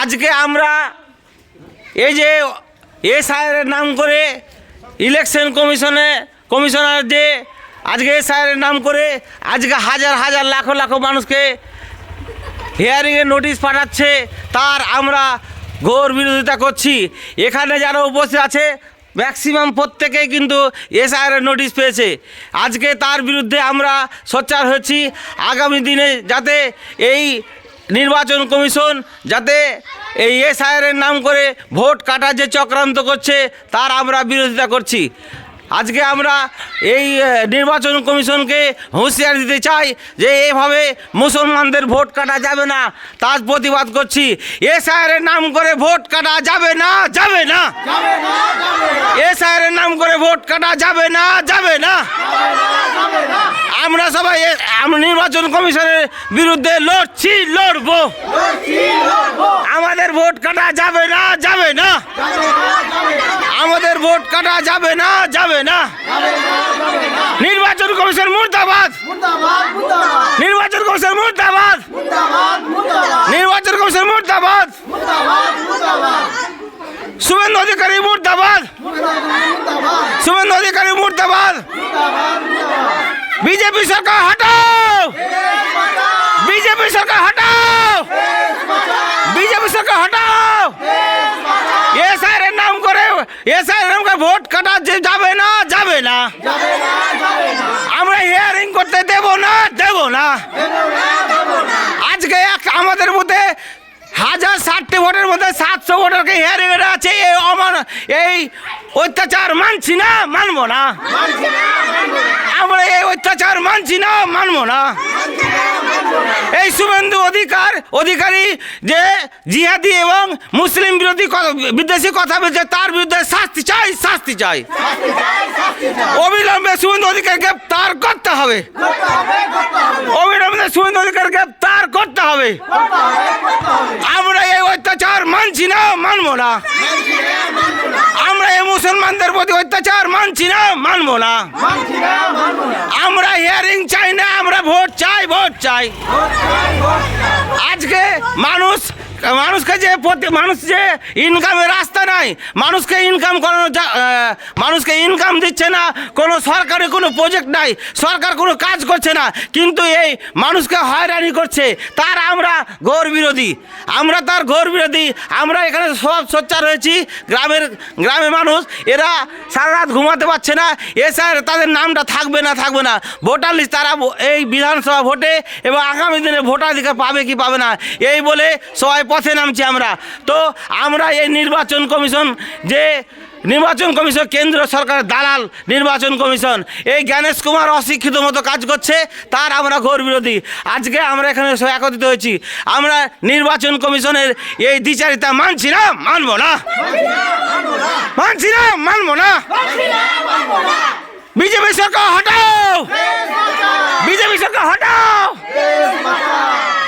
আজকে আমরা এই যে এসআইআরের নাম করে ইলেকশন কমিশনার যে আজকে এসআইআরের নাম করে আজকে হাজার হাজার লাখো লাখো মানুষকে হিয়ারিংয়ের নোটিশ পাঠাচ্ছে, তার আমরা ঘোর বিরোধিতা করছি। এখানে যারা উপস্থিত আছে ম্যাক্সিমাম প্রত্যেকেই কিন্তু এসআইআরের নোটিশ পেয়েছে। আজকে তার বিরুদ্ধে আমরা সোচ্চার হয়েছি। আগামী দিনে যাতে এই নির্বাচন কমিশন যাতে এই এসআইআরের নাম করে ভোট কাটার যে চক্রান্ত করছে তার আমরা বিরোধিতা করছি। আজকে আমরা এই নির্বাচন কমিশনকে হুঁশিয়ারি দিতে চাই যে এভাবে মুসলমানদের ভোট কাটা যাবে না, তার প্রতিবাদ করছি। এসআইআরের নাম করে ভোট কাটা যাবে না, যাবে না, এসআইআরের নাম করে ভোট কাটা যাবে না, যাবে না। আমরা সবাই নির্বাচন কমিশনের বিরুদ্ধে লড়ছি, লড়বো। আমাদের ভোট কাটা যাবে না, যাবে না, আমাদের ভোট কাটা যাবে না, যাবে না। নির্বাচন কমিশন মুর্দাবাদ, নির্বাচন কমিশন মুর্দাবাদ, নির্বাচন কমিশন মুর্দাবাদ, শুভেন্দু অধিকারী মুর্দাবাদ, শুভেন্দু অধিকারী মুর্দাবাদ। বিজেপি সরকার হটাও, বিজেপি সরকার হটাও, বিজেপি সরকার হটাও। এসআইআরের নাম করে ভোট কাটা যাবে না, যাবে না। আমরা হিয়ারিং করতে দেব না, দেব না। আজকে আমাদের মধ্যে 1060টি ভোটের মধ্যে 700 ভোটারকে হিয়ারিং এর আছে। এই অত্যাচার মানছি না, মানবো না। আমরা এই অত্যাচার মানছি না, মানবো না। এই শুভেন্দু অধিকারী যে জিহাদি এবং মুসলিম বিদ্বেষী কথা বলছে তার বিরুদ্ধে শাস্তি চাই, শাস্তি চাই। অবিলম্বে শুভেন্দু অধিকারী গ্রেপ্তার করতে হবে, অবিলম্বে শুভেন্দু অধিকারী গ্রেপ্তার করতে হবে। আমরা এই অত্যাচার মানছি না, মানবো না। আমরা এই মুসলমানদের প্রতি অত্যাচার মানছি না, মানবো না। আমরা হিয়ারিং চাই না, আমরা ভোট চাই, ভোট চাই। আজকে মানুষকে যে মানুষ যে ইনকামের রাস্তা নাই, মানুষকে ইনকাম করানো, মানুষকে ইনকাম দিচ্ছে না, কোনো সরকারি কোনো প্রজেক্ট নাই, সরকার কোনো কাজ করছে না, কিন্তু এই মানুষকে হয়রানি করছে, তার আমরা ঘোর বিরোধী। আমরা তার ঘোর বিরোধী। আমরা এখানে সব সোচ্চার হয়েছি। গ্রামের মানুষ এরা সারা রাত ঘুমাতে পারছে না। এসআইআর তাদের নামটা থাকবে না, থাকবে না। ভোটার লিস্ট তারা এই বিধানসভা ভোটে এবং আগামী দিনে ভোটাধিকার পাবে কি পাবে না এই বলে সবাই পথে নামছি আমরা। তো আমরা এই নির্বাচন কমিশন কেন্দ্র সরকারের দালাল নির্বাচন কমিশন, এই জ্ঞানেশ কুমার অশিক্ষিত মতো কাজ করছে, তার আমরা ঘোর বিরোধী। আজকে আমরা এখানে সব একত্রিত হয়েছি। আমরা নির্বাচন কমিশনের এই দ্বিচারিতা মানছি না, মানবো না, মানছি না, মানবো না।